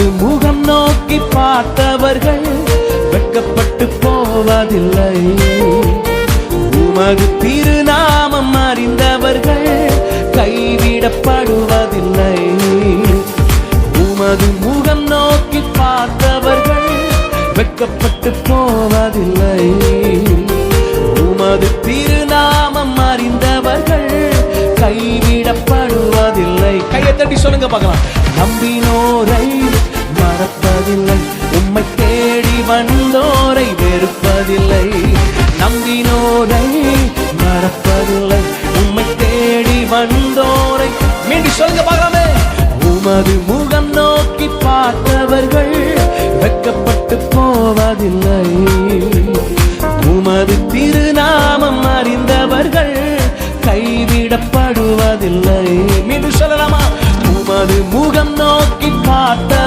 உமது முகம் நோக்கி பார்த்தவர்கள் வெட்கப்பட்டு போவதில்லை. உமது திருநாமம் அறிந்தவர்கள் கைவிடப்படுவதில்லை. உமது முகம் நோக்கி பார்த்தவர்கள் வெட்கப்பட்டு போவதில்லை. உமது திருநாமம் அறிந்தவர்கள் கைவிடப்படுவதில்லை. கையை தட்டி சொல்லுங்க பார்க்கலாம். நம்பினோரை மறப்பதில்லை, உம்மை தேடி வந்தோரை வெறுப்பதில்லை. நம்பினோரை மறப்பதில்லை, உம்மை தேடி வந்தோரை. மீண்டும் சொல்லுங்க பார்க்கலாமே. உமது முகம் நோக்கி பார்த்தவர்கள் வெட்கப்பட்டு போவதில்லை. உமது திருநாமம் அறிந்தவர்கள் கைவிடப்படுவதில்லை. மீண்டும் சொல்லலாமா? உமது முகம் நோக்கி பார்த்தவர்